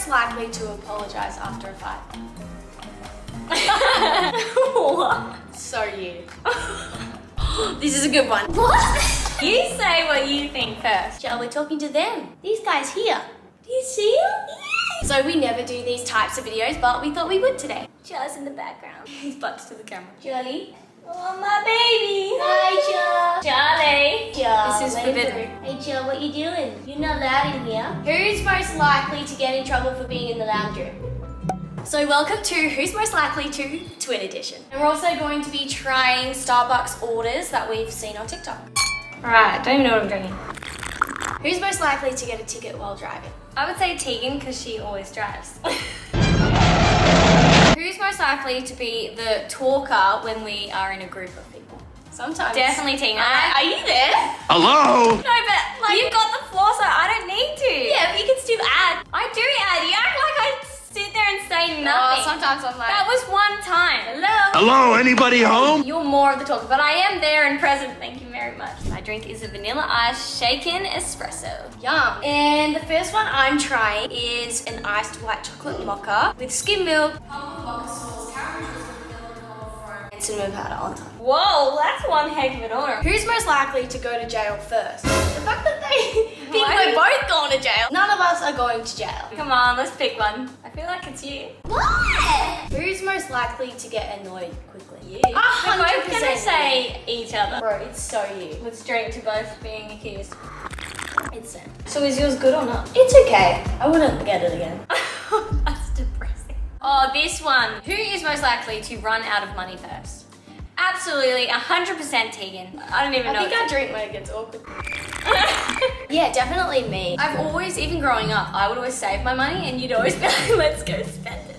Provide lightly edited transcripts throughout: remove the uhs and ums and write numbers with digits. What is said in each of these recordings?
likely to apologize after a fight? What? So you. This is a good one. What? You say what you think first. Jill, we're talking to them. These guys here. Do you see them? Yeah. So we never do these types of videos, but we thought we would today. Jill's in the background. His butt's to the camera. Jolly. Oh, my baby. Hi, Jill. Charlie. Jill. This is forbidden. Hey, Jill, what you doing? You're not loud in here. Who's most likely to get in trouble for being in the lounge room? So welcome to Who's Most Likely to Twin Edition. And we're also going to be trying Starbucks orders that we've seen on TikTok. Alright, don't even know what I'm drinking. Who's most likely to get a ticket while driving? I would say Tegan because she always drives. Who's most likely to be the talker when we are in a group of people? Sometimes. Definitely Tegan. Are you there? Hello? No, but like you've got the floor, so I don't need to. Yeah, but you can still add. I do add. You act like I sit there and say Oh, nothing. sometimes I'm like, That was one time. hello. Hello, anybody home? You're more of the talker, but I am there and present. Thank you very much. My drink is a vanilla ice shaken espresso. Yum. And the first one I'm trying is an iced white chocolate mocha with skim milk, mocha sauce, caramel drizzle, and cinnamon powder on top. Whoa, that's one heck of an order. Who's most likely to go to jail first? The fact that they think Why? we're both going to jail. None of us are going to jail. Come on, let's pick one. I feel like it's you. What? Who's most likely to get annoyed quickly? You. 100% We're both gonna me. say each other. Bro, it's so you. Let's drink to both being accused. It's Sam. So is yours good or not? It's okay. I wouldn't get it again. That's depressing. Oh, this one. Who is most likely to run out of money first? Absolutely, 100% Tegan. I don't even know. I think I drink when it gets awkward. Yeah, definitely me. I've always, even growing up, I would always save my money and you'd always be like, let's go spend it.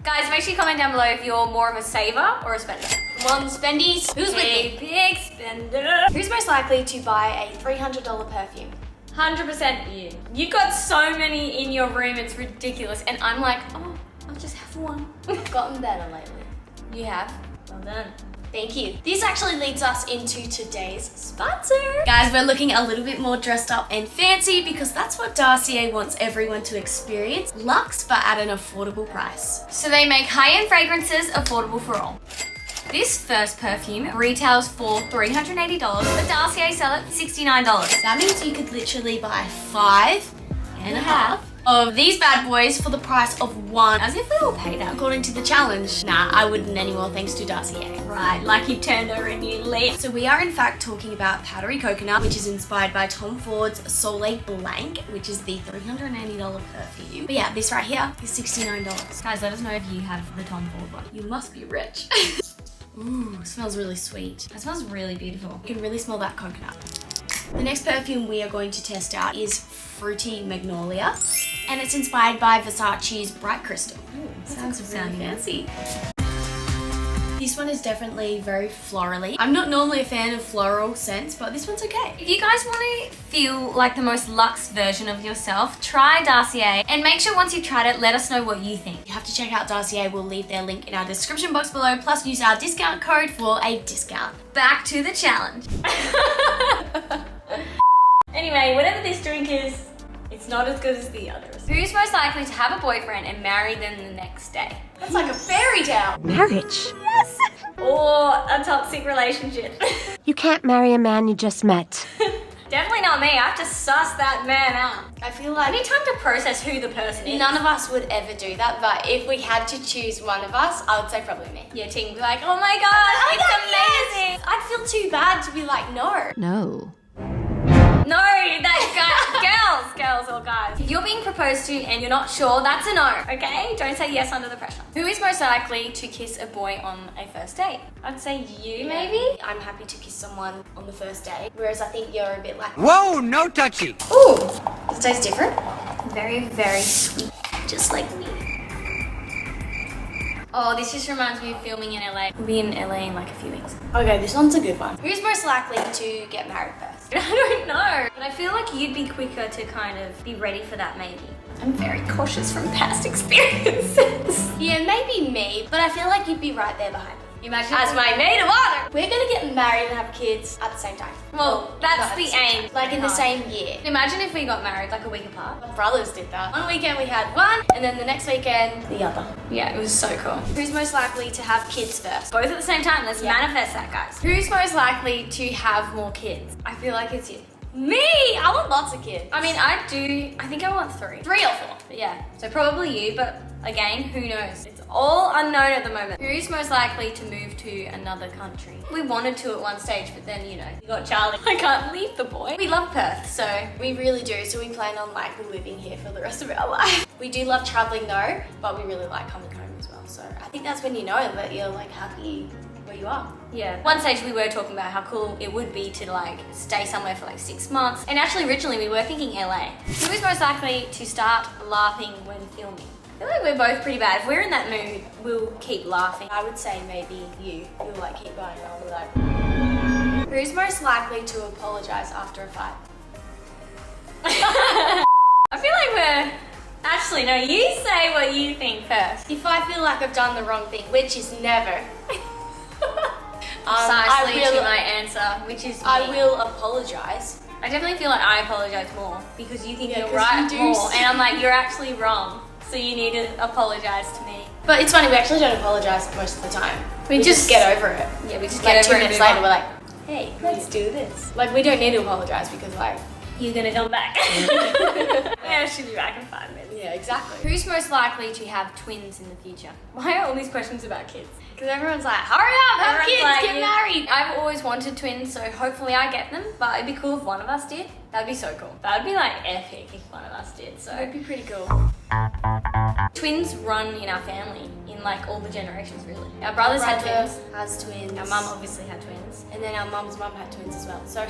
Guys, make sure you comment down below if you're more of a saver or a spender. Come on, spendies. Who's with A me? big spender. Who's most likely to buy a $300 perfume? 100% you. You've got so many in your room, it's ridiculous. And I'm like, oh, I'll just have one. I've gotten better lately. You have? Well done. Thank you. This actually leads us into today's sponsor. Guys, we're looking a little bit more dressed up and fancy because that's what Darcier wants everyone to experience. Luxe, but at an affordable price. So they make high-end fragrances affordable for all. This first perfume retails for $380, but Darcier sell it for $69. That means you could literally buy 5.5 of these bad boys for the price of one. As if we all paid that according to the challenge. Nah, I wouldn't anymore thanks to Darcier. Right, like you turned over a new leaf. So we are in fact talking about Powdery Coconut, which is inspired by Tom Ford's Soleil Blanc, which is the $380 perfume. But yeah, this right here is $69. Guys, let us know if you have the Tom Ford one. You must be rich. Ooh, smells really sweet. That smells really beautiful. You can really smell that coconut. The next perfume we are going to test out is Fruity Magnolia, and it's inspired by Versace's Bright Crystal. Ooh, Sounds really sounding fancy. This one is definitely very florally. I'm not normally a fan of floral scents, but this one's okay. If you guys want to feel like the most luxe version of yourself, try Darcier. And make sure once you've tried it, let us know what you think. You have to check out Darcier. We'll leave their link in our description box below, plus use our discount code for a discount. Back to the challenge. Anyway, whatever this drink is, it's not as good as the others. Who's most likely to have a boyfriend and marry them the next day? That's like a fairy tale. Marriage. Yes! Or a toxic relationship. You can't marry a man you just met. Definitely not me. I have to suss that man out. I feel I like need time to process who the person is. none of us would ever do that, but if we had to choose one of us, I would say probably me. Your team would be like, oh my god, it's amazing. Yes! I'd feel too bad to be like, no. No. No, girls or guys. If you're being proposed to and you're not sure, that's a no, okay? Don't say yes under the pressure. Who is most likely to kiss a boy on a first date? I'd say you, maybe? I'm happy to kiss someone on the first date, whereas I think you're a bit like, Whoa, no touchy. ooh, this tastes different. Very, very sweet. Just like me. Oh, this just reminds me of filming in LA. We'll be in LA in like a few weeks. Okay, this one's a good one. Who's most likely to get married first? I don't know. But I feel like you'd be quicker to kind of be ready for that maybe. I'm very cautious from past experiences. Yeah, maybe me, but I feel like you'd be right there behind me. Imagine as my maid of honor. We're gonna get married and have kids at the same time. Well, that's the aim. Like in the same year. Imagine if we got married like a week apart. My brothers did that. One weekend we had one, and then the next weekend the other. Yeah, it was so cool. Who's most likely to have kids first? Both at the same time. Let's manifest that, guys. Who's most likely to have more kids? I feel like it's you. Me! I want lots of kids. I mean, I think I want 3. 3 or 4. But yeah, so probably you, but again, who knows? It's all unknown at the moment. Who's most likely to move to another country? We wanted to at one stage, but then, you know, you got Charlie. I can't leave the boy. We love Perth, so. We really do, so we plan on like living here for the rest of our life. We do love traveling though, but we really like coming home as well. So I think that's when you know that you're like happy where you are. Yeah. One stage we were talking about how cool it would be to like stay somewhere for like 6 months. And actually originally we were thinking LA. Who is most likely to start laughing when filming? I feel like we're both pretty bad. If we're in that mood, we'll keep laughing. I would say maybe you. You'll like keep going and I'll be like, who's most likely to apologize after a fight? I feel like we're... Actually, no, you say what you think first. If I feel like I've done the wrong thing, which is never. Precisely to my answer, which is me. I will apologize. I definitely feel like I apologize more because you think Yeah, you're 'cause right you do more, and I'm like, you're actually wrong. So you need to apologize to me. But it's funny, we actually don't apologize most of the time. We just get over it. Yeah, we just Like get 2 over it. minutes later, we're like, hey, let's do this. Like, we don't need to apologize because like, You're gonna come back. Yeah, she'll be back in 5 minutes. yeah, exactly. Who's most likely to have twins in the future? Why are all these questions about kids? Because everyone's like, hurry up, have Everyone's kids, like, get yeah. married. I've always wanted twins, so hopefully I get them. But it'd be cool if one of us did. That'd be so cool. That'd be like epic if one of us did. So That'd be pretty cool. twins run in our family, in like all the generations really. Our brothers had twins. has twins. Our mum obviously had twins. And then our mum's mum had twins as well. So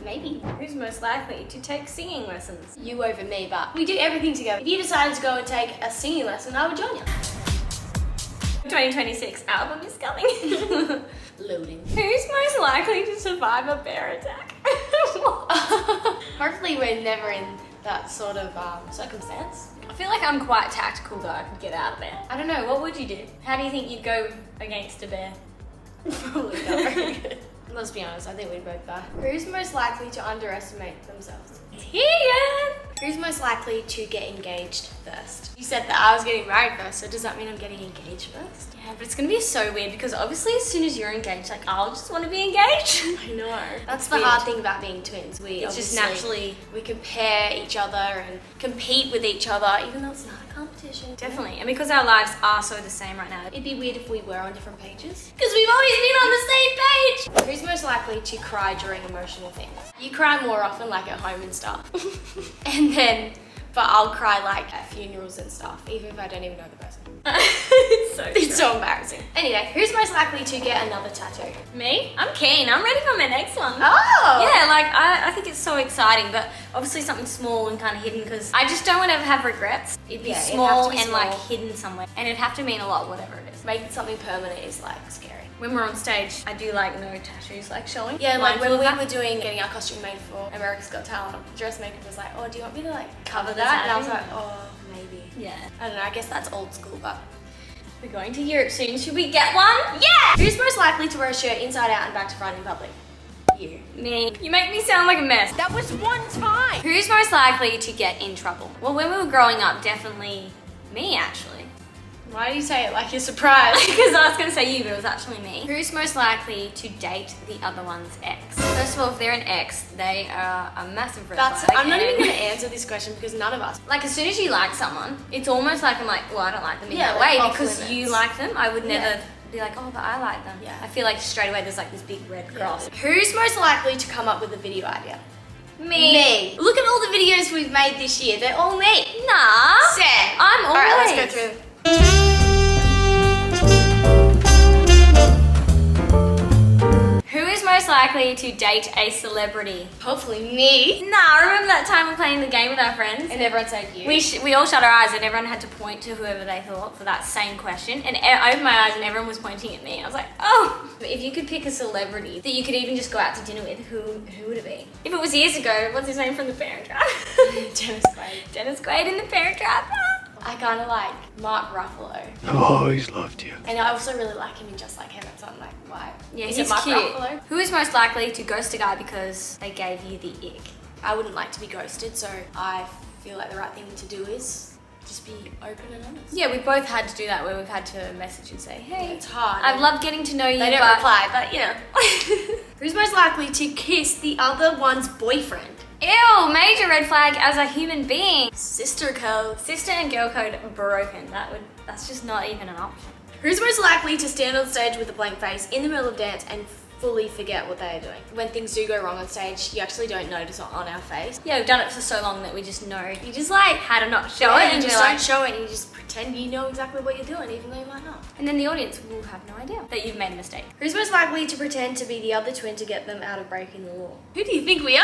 maybe. Who's most likely to take singing lessons? You over me, but we do everything together. If you decided to go and take a singing lesson, I would join you. 2026 album is coming. Loading. Who's most likely to survive a bear attack? Hopefully we're never in that sort of circumstance. I feel like I'm quite tactical though. I could get out of there. I don't know. What would you do? How do you think you'd go against a bear? Probably not very good. Let's be honest, I think we'd both die. Who's most likely to underestimate themselves? Tegan! Who's most likely to get engaged first? You said that I was getting married first, so does that mean I'm getting engaged first? Yeah, but it's gonna be so weird because obviously as soon as you're engaged, like I'll just want to be engaged. I know. That's It's the weird. hard thing about being twins. It's just obviously- naturally. we compare each other and compete with each other, even though it's not a competition. Definitely. And because our lives are so the same right now. It'd be weird if we were on different pages. Because we've always been on the same page! Who's most likely to cry during emotional things? You cry more often, like at home and stuff. And then, but I'll cry like at funerals and stuff, even if I don't even know the person. It's so embarrassing. Anyway, who's most likely to get another tattoo? Me? I'm keen. I'm ready for my next one. Oh! Yeah, like I think it's so exciting, but obviously something small and kind of hidden because I just don't want to ever have regrets. It'd be Yeah, it'd small have to be and like small. hidden somewhere, and it'd have to mean a lot, whatever it is. Making something permanent is like scary. When we're on stage, I do like no tattoos like showing. Yeah, like when Mindful we of that. were getting our costume made for America's Got Talent, the dressmaker was like, oh, do you want me to like cover the that? And I was tattoo? like, oh, maybe. Yeah. I don't know, I guess that's old school, but. We're going to Europe soon. Should we get one? Yeah! Who's most likely to wear a shirt inside out and back to front in public? You. Me. You make me sound like a mess. That was one time. Who's most likely to get in trouble? Well, when we were growing up, definitely me actually. Why do you say it like you're surprised? Because I was going to say you, but it was actually me. Who's most likely to date the other one's ex? First of all, if they're an ex, they are a massive red flag. I'm not even and- going to answer this question because none of us. Like, as soon as you like someone, it's almost like I'm like, well, I don't like them in Yeah, that like way off because limits. you like them. I would never Yeah. be like, oh, but I like them. Yeah. I feel like straight away there's like this big red cross. Who's most likely to come up with a video idea? Me. Look at all the videos we've made this year. They're all me. Nah. Sam. I'm always. All right, let's go through them. Who is most likely to date a celebrity? Hopefully me. Nah, remember that time we were playing the game with our friends? And everyone said you. We all shut our eyes and everyone had to point to whoever they thought for that same question. And I opened my eyes and everyone was pointing at me. I was like, oh. But if you could pick a celebrity that you could even just go out to dinner with, who would it be? If it was years ago, what's his name from The Parent Trap? Dennis Quaid. Dennis Quaid in The Parent Trap. I kind of like Mark Ruffalo. I've always loved you. And I also really like him in Just Like Heaven, so I'm like, why? Yeah, Is he's it Mark cute. Ruffalo? Who is most likely to ghost a guy because they gave you the ick? I wouldn't like to be ghosted, so I feel like the right thing to do is just be open and honest. Yeah, we both had to do that where we've had to message and say, hey, It's hard. I've loved getting to know you, They don't but reply, but you know. Who's most likely to kiss the other one's boyfriend? ew, major red flag as a human being. Sister code. Sister and girl code broken. That's just not even an option. Who's most likely to stand on stage with a blank face in the middle of dance and fully forget what they are doing? When things do go wrong on stage, you actually don't notice it on our face. Yeah, we've done it for so long that we just know You just like how to not show yeah, it, you and just you're don't like, show it, and you just pretend you know exactly what you're doing, even though you might not. and then the audience will have no idea that you've made a mistake. Who's most likely to pretend to be the other twin to get them out of breaking the law? Who do you think we are?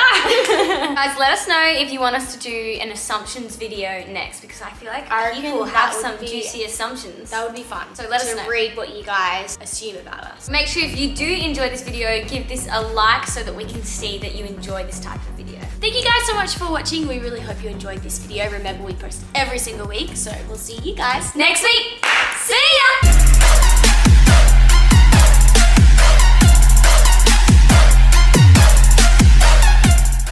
Guys, let us know if you want us to do an assumptions video next, because I feel like I reckon people that have would some be- juicy assumptions. That would be fun. So let us to know. read what you guys assume about us. Make sure if you do enjoy this video, give this a like so that we can see that you enjoy this type of video. Thank you guys so much for watching. We really hope you enjoyed this video. Remember, we post every single week, so we'll see you guys Next week, see ya!